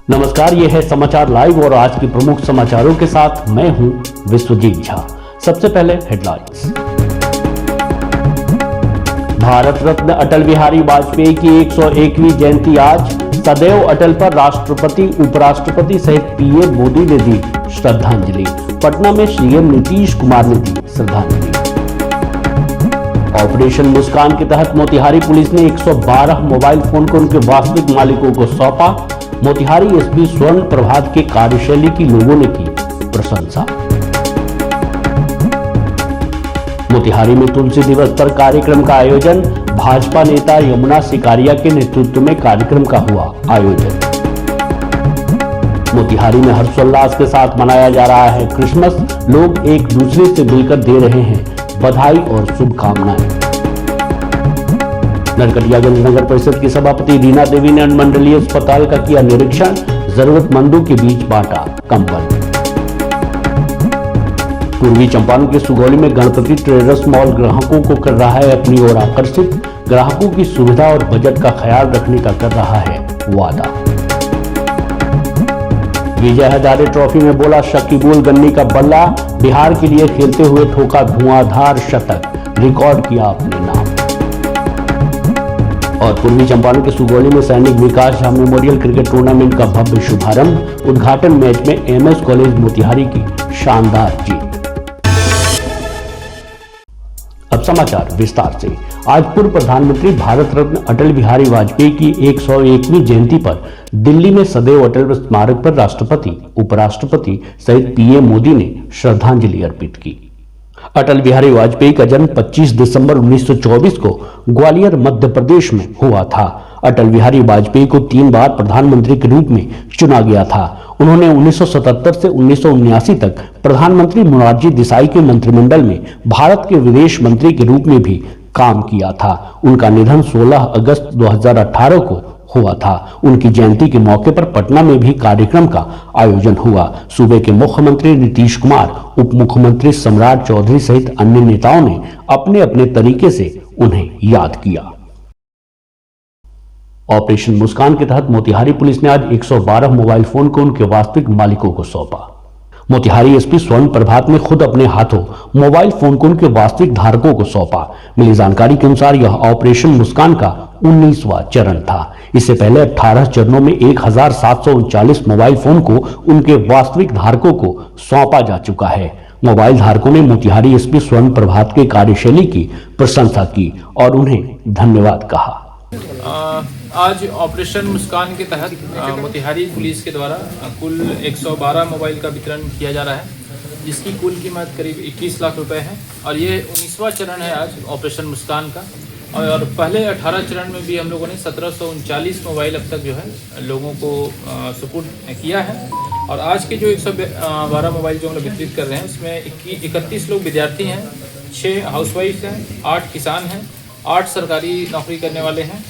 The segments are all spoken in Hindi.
नमस्कार, ये है समाचार लाइव और आज के प्रमुख समाचारों के साथ मैं हूं विश्वजीत झा। सबसे पहले हेडलाइंस। भारत रत्न अटल बिहारी वाजपेयी की 101वीं जयंती आज। सदैव अटल पर राष्ट्रपति, उपराष्ट्रपति सहित पीएम मोदी ने दी श्रद्धांजलि। पटना में सीएम नीतीश कुमार ने दी श्रद्धांजलि। ऑपरेशन मुस्कान के तहत मोतिहारी पुलिस ने 112 मोबाइल फोन को उनके वास्तविक मालिकों को सौंपा। मोतिहारी एसपी स्वर्ण प्रभात के कार्यशैली की लोगों ने की प्रशंसा। मोतिहारी में तुलसी दिवस पर कार्यक्रम का आयोजन। भाजपा नेता यमुना सिकारिया के नेतृत्व में कार्यक्रम का हुआ आयोजन। मोतिहारी में हर्षोल्लास के साथ मनाया जा रहा है क्रिसमस। लोग एक दूसरे से मिलकर दे रहे हैं बधाई और शुभकामनाएं। नरकटियागंज नगर परिषद की सभापति रीना देवी ने अनुमंडलीय अस्पताल का किया निरीक्षण। जरूरतमंदों के बीच बांटा कंबल। पूर्वी चंपारण के सुगौली में गणपति ट्रेडर्स मॉल ग्राहकों को कर रहा है अपनी ओर आकर्षित। ग्राहकों की सुविधा और बजट का ख्याल रखने का कर रहा है वादा। विजय हजारे ट्रॉफी में बोला शकीबुल गन्नी का बल्ला। बिहार के लिए खेलते हुए ठोका धुआंधार शतक। रिकॉर्ड किया अपने नाम। और पूर्वी चंपारण के सुगौली में सैनिक विकास झा मेमोरियल क्रिकेट टूर्नामेंट का भव्य शुभारंभ। उद्घाटन मैच में एमएस कॉलेज मोतिहारी की शानदार जीत। अब समाचार विस्तार से। आज पूर्व प्रधानमंत्री भारत रत्न अटल बिहारी वाजपेयी की 101वीं जयंती पर दिल्ली में सदैव अटल स्मारक पर राष्ट्रपति, उपराष्ट्रपति सहित पीएम मोदी ने श्रद्धांजलि अर्पित की। अटल बिहारी वाजपेयी का जन्म 25 दिसंबर 1924 को ग्वालियर मध्य प्रदेश में हुआ था। अटल बिहारी वाजपेयी को 3 बार प्रधानमंत्री के रूप में चुना गया था। उन्होंने 1977 से 1979 तक प्रधानमंत्री मोरारजी देसाई के मंत्रिमंडल में भारत के विदेश मंत्री के रूप में भी काम किया था। उनका निधन 16 अगस्त 2018 को हुआ था। उनकी जयंती के मौके पर पटना में भी कार्यक्रम का आयोजन हुआ। सूबे के मुख्यमंत्री नीतीश कुमार, उप मुख्यमंत्री सम्राट चौधरी सहित अन्य नेताओं ने अपने अपने तरीके से उन्हें याद किया। ऑपरेशन मुस्कान के तहत मोतिहारी पुलिस ने आज 112 मोबाइल फोन को उनके वास्तविक मालिकों को सौंपा। मोतिहारी एसपी स्वर्ण प्रभात ने खुद अपने हाथों मोबाइल फोन को उनके वास्तविक धारकों को सौंपा। मिली जानकारी के अनुसार यह ऑपरेशन मुस्कान का 19वां चरण था। इससे पहले 18 चरणों में 1739 मोबाइल फोन को उनके वास्तविक धारकों को सौंपा जा चुका है। मोबाइल धारकों ने मोतिहारी एसपी स्वर्ण प्रभात के कार्यशैली की प्रशंसा की और उन्हें धन्यवाद कहा। आज ऑपरेशन मुस्कान के तहत मोतिहारी पुलिस के द्वारा कुल 112 मोबाइल का वितरण किया जा रहा है, जिसकी कुल कीमत करीब 21 लाख रुपए है। और ये 19वां चरण है आज ऑपरेशन मुस्कान का। और पहले 18 चरण में भी हम लोगों ने 1739 मोबाइल अब तक जो है लोगों को सुपुर्द किया है। और आज के जो 112 मोबाइल जो हम लोग वितरित कर रहे हैं उसमें 31 लोग विद्यार्थी हैं, 6 हाउसवाइफ हैं, 8 किसान हैं, 8 सरकारी नौकरी करने वाले हैं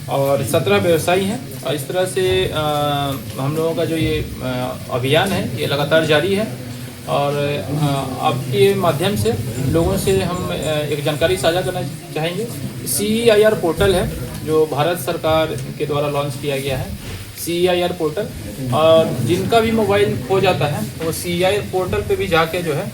और 17 व्यवसायी हैं। और इस तरह से हम लोगों का जो ये अभियान है ये लगातार जारी है। और आपके माध्यम से लोगों से हम एक जानकारी साझा करना चाहेंगे। CEIR पोर्टल है जो भारत सरकार के द्वारा लॉन्च किया गया है, CEIR पोर्टल। और जिनका भी मोबाइल खो जाता है वो CEIR पोर्टल पे भी जाके जो है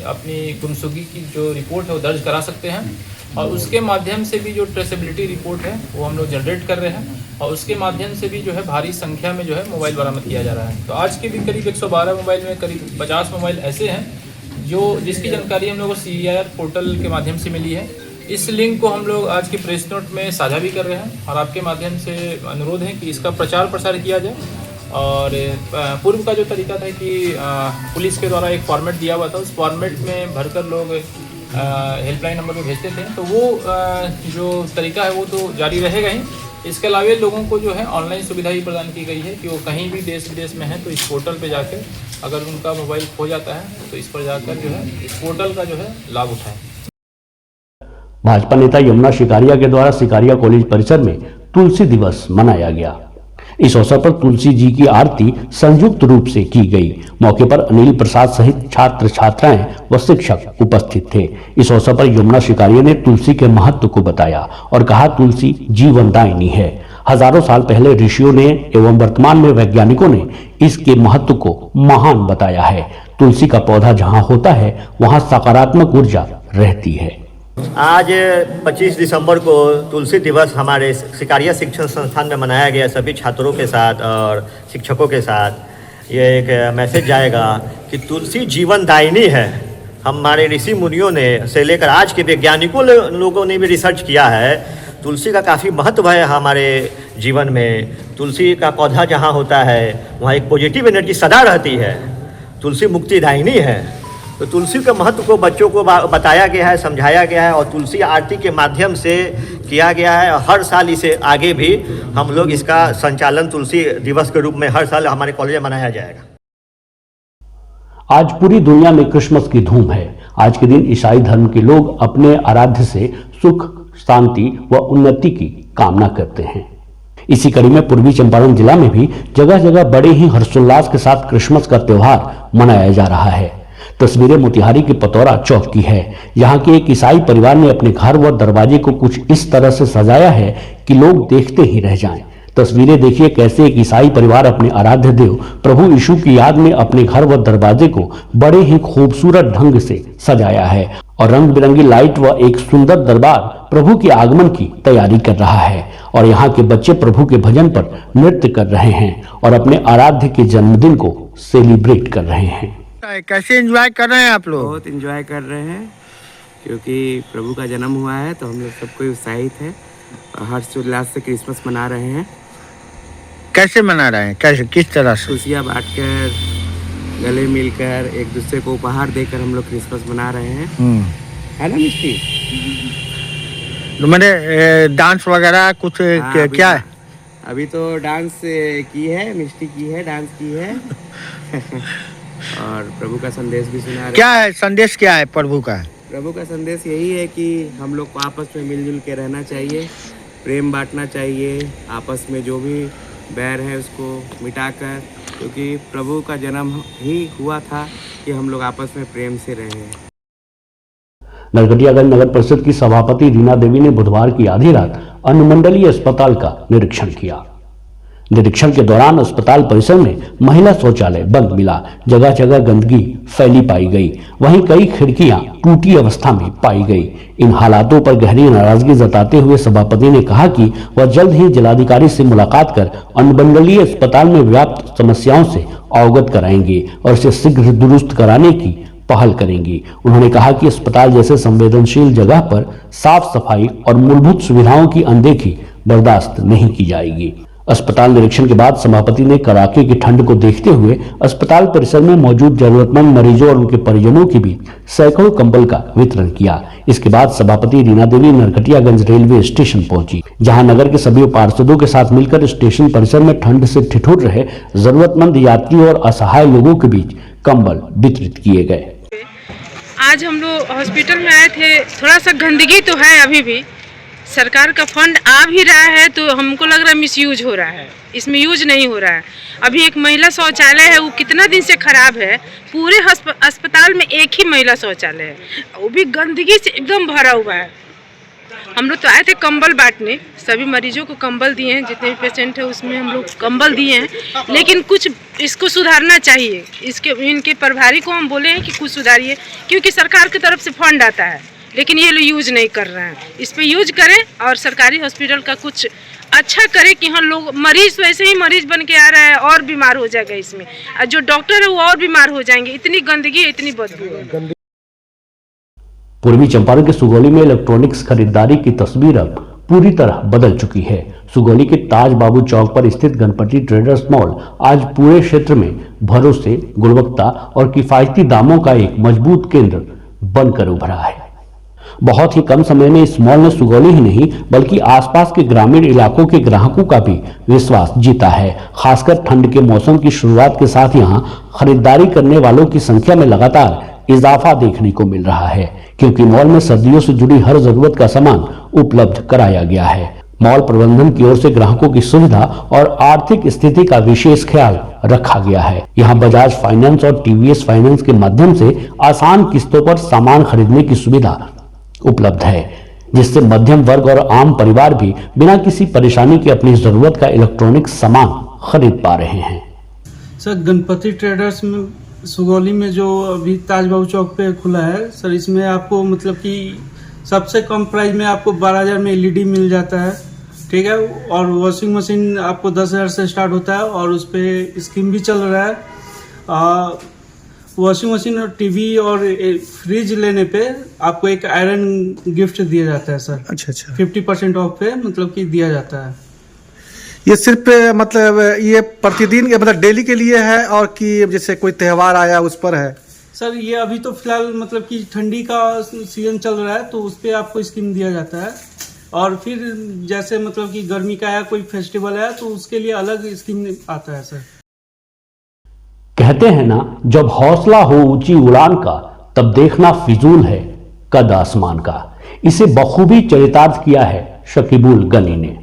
अपनी गुमशुदगी की जो रिपोर्ट है वो दर्ज करा सकते हैं। और उसके माध्यम से भी जो ट्रेसेबिलिटी रिपोर्ट है वो हम लोग जनरेट कर रहे हैं। और उसके माध्यम से भी जो है भारी संख्या में जो है मोबाइल बरामद किया जा रहा है। तो आज के भी करीब 112 मोबाइल में करीब 50 मोबाइल ऐसे हैं जिसकी जानकारी हम लोग को CEIR पोर्टल के माध्यम से मिली है। इस लिंक को हम लोग आज की प्रेस नोट में साझा भी कर रहे हैं और आपके माध्यम से अनुरोध है कि इसका प्रचार प्रसार किया जाए। और पूर्व का जो तरीका था कि पुलिस के द्वारा एक फॉर्मेट दिया हुआ था, उस फॉर्मेट में भरकर लोग हेल्पलाइन नंबर पे भेजते थे, तो वो जो तरीका है वो तो जारी रहेगा ही। इसके अलावा लोगों को जो है ऑनलाइन सुविधा भी प्रदान की गई है कि वो कहीं भी देश विदेश में है तो इस पोर्टल पे जाकर अगर उनका मोबाइल खो जाता है तो इस पर जाकर जो है इस पोर्टल का जो है लाभ उठाएं। भाजपा नेता यमुना सिकारिया के द्वारा सिकारिया कॉलेज परिसर में तुलसी दिवस मनाया गया। इस अवसर पर तुलसी जी की आरती संयुक्त रूप से की गई। मौके पर अनिल प्रसाद सहित छात्र छात्राएं व शिक्षक उपस्थित थे। इस अवसर पर यमुना सिकारिया ने तुलसी के महत्व को बताया और कहा तुलसी जीवनदायिनी है। हजारों साल पहले ऋषियों ने एवं वर्तमान में वैज्ञानिकों ने इसके महत्व को महान बताया है। तुलसी का पौधा जहां होता है वहां सकारात्मक ऊर्जा रहती है। आज 25 दिसंबर को तुलसी दिवस हमारे सिकारिया शिक्षण संस्थान में मनाया गया सभी छात्रों के साथ और शिक्षकों के साथ। ये एक मैसेज जाएगा कि तुलसी जीवनदायिनी है। हमारे ऋषि मुनियों ने से लेकर आज के वैज्ञानिकों लोगों ने भी रिसर्च किया है। तुलसी का काफ़ी महत्व है हमारे जीवन में। तुलसी का पौधा जहाँ होता है वहाँ एक पॉजिटिव एनर्जी सदा रहती है। तुलसी मुक्तिदायिनी है। तो तुलसी के महत्व को बच्चों को बताया गया है, समझाया गया है और तुलसी आरती के माध्यम से किया गया है। हर साल इसे आगे भी हम लोग इसका संचालन तुलसी दिवस के रूप में हर साल हमारे कॉलेज में मनाया जाएगा। आज पूरी दुनिया में क्रिसमस की धूम है। आज के दिन ईसाई धर्म के लोग अपने आराध्य से सुख, शांति व उन्नति की कामना करते हैं। इसी कड़ी में पूर्वी चंपारण जिला में भी जगह जगह बड़े ही हर्षोल्लास के साथ क्रिसमस का त्योहार मनाया जा रहा है। तस्वीरें मोतिहारी के पतौरा चौक की है। यहाँ के एक ईसाई परिवार ने अपने घर व दरवाजे को कुछ इस तरह से सजाया है कि लोग देखते ही रह जाएं। तस्वीरें देखिए कैसे एक ईसाई परिवार अपने आराध्य देव प्रभु यीशु की याद में अपने घर व दरवाजे को बड़े ही खूबसूरत ढंग से सजाया है और रंग बिरंगी लाइट व एक सुंदर दरबार प्रभु के आगमन की तैयारी कर रहा है। और यहाँ के बच्चे प्रभु के भजन पर नृत्य कर रहे हैं और अपने आराध्य के जन्मदिन को सेलिब्रेट कर रहे हैं। कैसे एंजॉय कर रहे हैं आप लोग? बहुत एंजॉय कर रहे हैं क्योंकि प्रभु का जन्म हुआ है तो हम लोग सबको उत्साहित है। हर्षोल्लास से क्रिसमस मना रहे हैं। कैसे मना रहे हैं? कैसे, किस तरह से? खुशियाँ बांटकर, गले मिलकर, एक दूसरे को उपहार देकर हम लोग क्रिसमस मना रहे हैं। है ना मिस्टी? तो मैंने डांस वगैरह कुछ क्या है? अभी तो डांस की है, मिस्टी की है, डांस की है। और प्रभु का संदेश भी सुना रहे। क्या है संदेश? क्या है प्रभु का? प्रभु का संदेश यही है कि हम लोग को आपस में मिलजुल के रहना चाहिए, प्रेम बांटना चाहिए, आपस में जो भी बैर है उसको मिटाकर, क्योंकि प्रभु का जन्म ही हुआ था कि हम लोग आपस में प्रेम से रहें। नरकटियागंज नगर परिषद की सभापति रीना देवी ने बुधवार की आधी रात अनुमंडलीय अस्पताल का निरीक्षण किया। निरीक्षण के दौरान अस्पताल परिसर में महिला शौचालय बंद मिला। जगह जगह गंदगी फैली पाई गई। वहीं कई खिड़कियां टूटी अवस्था में पाई गई। इन हालातों पर गहरी नाराजगी जताते हुए सभापति ने कहा कि वह जल्द ही जिलाधिकारी से मुलाकात कर अनुमंडलीय अस्पताल में व्याप्त समस्याओं से अवगत कराएंगे और इसे शीघ्र दुरुस्त कराने की पहल करेंगी। उन्होंने कहा कि अस्पताल जैसे संवेदनशील जगह पर साफ सफाई और मूलभूत सुविधाओं की अनदेखी बर्दाश्त नहीं की जाएगी। अस्पताल निरीक्षण के बाद सभापति ने कड़ाके की ठंड को देखते हुए अस्पताल परिसर में मौजूद जरूरतमंद मरीजों और उनके परिजनों के बीच सैकड़ों कंबल का वितरण किया। इसके बाद सभापति रीना देवी नरकटियागंज रेलवे स्टेशन पहुंची, जहां नगर के सभी पार्षदों के साथ मिलकर स्टेशन परिसर में ठंड से ठिठुर रहे जरूरतमंद यात्रियों और असहाय लोगों के बीच कंबल वितरित किए गए। आज हम लोग हॉस्पिटल में आए थे। थोड़ा सा गंदगी तो है, अभी भी सरकार का फंड आ भी रहा है तो हमको लग रहा है मिसयूज हो रहा है, इसमें यूज नहीं हो रहा है। अभी एक महिला शौचालय है, वो कितना दिन से खराब है। पूरे अस्पताल में एक ही महिला शौचालय है, वो भी गंदगी से एकदम भरा हुआ है। हम लोग तो आए थे कंबल बांटने, सभी मरीजों को कंबल दिए हैं, जितने भी पेशेंट है उसमें हम लोग कंबल दिए हैं, लेकिन कुछ इसको सुधारना चाहिए। इनके प्रभारी को हम बोले हैं कि कुछ सुधारिए, क्योंकि सरकार की तरफ से फंड आता है लेकिन ये लोग यूज नहीं कर रहे हैं। इस पे यूज करें और सरकारी हॉस्पिटल का कुछ अच्छा करें कि हाँ लोग मरीज वैसे ही मरीज बन के आ रहा है और बीमार हो जाएगा इसमें, और जो डॉक्टर है वो और बीमार हो जाएंगे। इतनी गंदगी है, इतनी बदबू है। पूर्वी चंपारण के सुगौली में इलेक्ट्रॉनिक्स खरीदारी की तस्वीर अब पूरी तरह बदल चुकी है। सुगौली के ताज बाबू चौक पर स्थित गणपति ट्रेडर्स मॉल आज पूरे क्षेत्र में भरोसे, गुणवत्ता और किफायती दामों का एक मजबूत केंद्र बनकर उभरा है। बहुत ही कम समय में इस मॉल ने सुगौली ही नहीं बल्कि आसपास के ग्रामीण इलाकों के ग्राहकों का भी विश्वास जीता है। खासकर ठंड के मौसम की शुरुआत के साथ यहां खरीदारी करने वालों की संख्या में लगातार इजाफा देखने को मिल रहा है, क्योंकि मॉल में सर्दियों से जुड़ी हर जरूरत का सामान उपलब्ध कराया गया है। मॉल प्रबंधन की ओर से ग्राहकों की सुविधा और आर्थिक स्थिति का विशेष ख्याल रखा गया है। यहाँ बजाज फाइनेंस और टीवीएस फाइनेंस के माध्यम से आसान किस्तों पर सामान खरीदने की सुविधा उपलब्ध है। जिससे मध्यम वर्ग और आम परिवार भी बिना किसी परेशानी के अपनी जरूरत का इलेक्ट्रॉनिक सामान खरीद पा रहे हैं। सर, गणपति ट्रेडर्स में सुगौली में जो अभी ताजबाबू चौक पे खुला है सर, इसमें आपको मतलब कि सबसे कम प्राइस में आपको 12,000 में एलईडी मिल जाता है, ठीक है। और वॉशिंग मशीन आपको 10,000 से स्टार्ट होता है और उस पर स्कीम भी चल रहा है। वॉशिंग मशीन और टीवी और फ्रिज लेने पे आपको एक आयरन गिफ्ट दिया जाता है सर। अच्छा 50% ऑफ पे मतलब कि दिया जाता है। ये सिर्फ मतलब ये प्रतिदिन के मतलब डेली के लिए है और कि जैसे कोई त्यौहार आया उस पर है? सर, ये अभी तो फिलहाल मतलब कि ठंडी का सीजन चल रहा है तो उस पर आपको स्कीम दिया जाता है, और फिर जैसे मतलब कि गर्मी का या कोई फेस्टिवल है तो उसके लिए अलग स्कीम आता है सर। कहते हैं ना, जब हौसला हो ऊंची उड़ान का तब देखना फिजूल है कद आसमान का। इसे बखूबी चरितार्थ किया है शकीबुल गनी ने।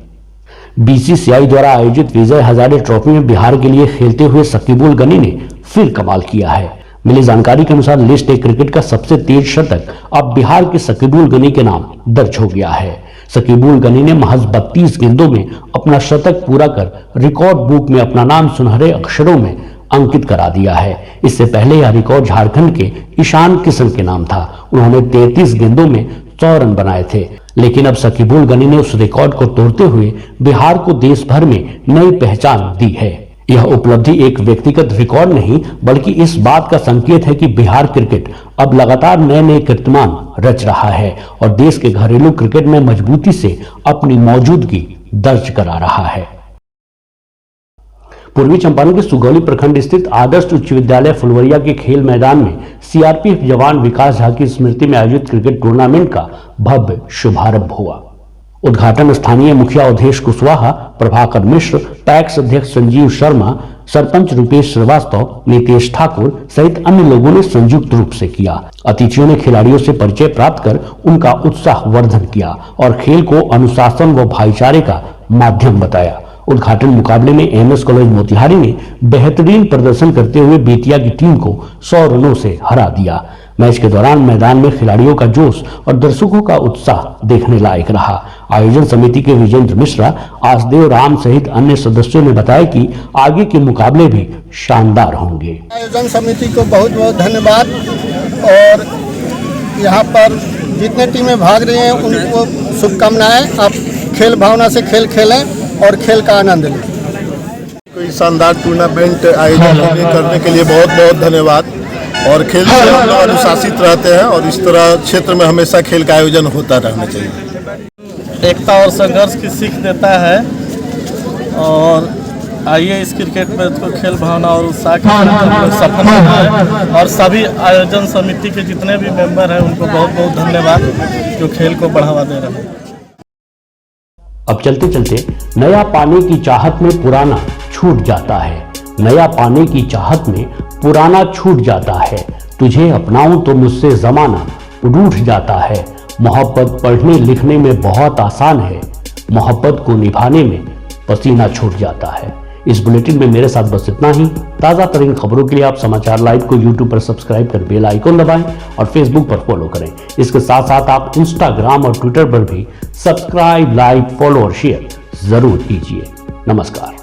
बीसीसीआई द्वारा आयोजित विजय हजारे ट्रॉफी में बिहार के लिए खेलते हुए शकीबुल गनी ने फिर कमाल किया है। मिली जानकारी के अनुसार लिस्ट ए क्रिकेट का सबसे तेज शतक अब बिहार के शकीबुल गनी के नाम दर्ज हो गया है। शकीबुल गनी ने महज 32 गेंदों में अपना शतक पूरा कर रिकॉर्ड बुक में अपना नाम सुनहरे अक्षरों में अंकित करा दिया है। इससे पहले यह रिकॉर्ड झारखंड के ईशान किशन के नाम था। उन्होंने 33 गेंदों में 100 रन बनाए थे, लेकिन अब शकीबुल गनी ने उस रिकॉर्ड को तोड़ते हुए बिहार को देश भर में नई पहचान दी है। यह उपलब्धि एक व्यक्तिगत रिकॉर्ड नहीं बल्कि इस बात का संकेत है कि बिहार क्रिकेट अब लगातार नए नए कीर्तिमान रच रहा है और देश के घरेलू क्रिकेट में मजबूती से अपनी मौजूदगी दर्ज करा रहा है। पूर्वी चंपारण के सुगौली प्रखंड स्थित आदर्श उच्च विद्यालय फुलवरिया के खेल मैदान में सीआरपीएफ जवान विकास झा की स्मृति में आयोजित क्रिकेट टूर्नामेंट का भव्य शुभारंभ हुआ। उद्घाटन स्थानीय मुखिया अवधेश कुशवाहा, प्रभाकर मिश्र, पैक्स अध्यक्ष संजीव शर्मा, सरपंच रुपेश श्रीवास्तव, नितेश ठाकुर सहित अन्य लोगों ने संयुक्त रूप से किया। अतिथियों ने खिलाड़ियों से परिचय प्राप्त कर उनका उत्साह वर्धन किया और खेल को अनुशासन व भाईचारे का माध्यम बताया। उद्घाटन मुकाबले में एमएस कॉलेज मोतिहारी ने बेहतरीन प्रदर्शन करते हुए बेतिया की टीम को 100 रनों से हरा दिया। मैच के दौरान मैदान में खिलाड़ियों का जोश और दर्शकों का उत्साह देखने लायक रहा। आयोजन समिति के विजेंद्र मिश्रा, आसदेव राम सहित अन्य सदस्यों ने बताया कि आगे के मुकाबले भी शानदार होंगे। आयोजन समिति को बहुत बहुत धन्यवाद, और यहाँ पर जितने टीमें भाग रही हैं उनको शुभकामनाएं। आप खेल भावना से खेल खेलें और खेल का आनंद लें। कोई शानदार टूर्नामेंट आयोजन करने के लिए बहुत बहुत धन्यवाद। और खेल से हम लोग अनुशासित रहते हैं और इस तरह क्षेत्र में हमेशा खेल का आयोजन होता रहना चाहिए। एकता और संघर्ष की सीख देता है, और आइए इस क्रिकेट में तो खेल भावना और उत्साह के साथ सफल बनाएं। और सभी आयोजन समिति के जितने भी मेंबर हैं उनको बहुत बहुत धन्यवाद जो खेल को बढ़ावा दे रहे हैं। अब चलते चलते नया पाने की चाहत में पुराना छूट जाता है। नया पाने की चाहत में पुराना छूट जाता है। तुझे अपनाऊं तो मुझसे जमाना रूठ जाता है। मोहब्बत पढ़ने लिखने में बहुत आसान है, मोहब्बत को निभाने में पसीना छूट जाता है। इस बुलेटिन में मेरे साथ बस इतना ही। ताज़ा तरीन खबरों के लिए आप समाचार लाइव को यूट्यूब पर सब्सक्राइब कर बेल आइकन दबाएं और फेसबुक पर फॉलो करें। इसके साथ साथ आप इंस्टाग्राम और ट्विटर पर भी सब्सक्राइब, लाइक, फॉलो और शेयर जरूर कीजिए। नमस्कार।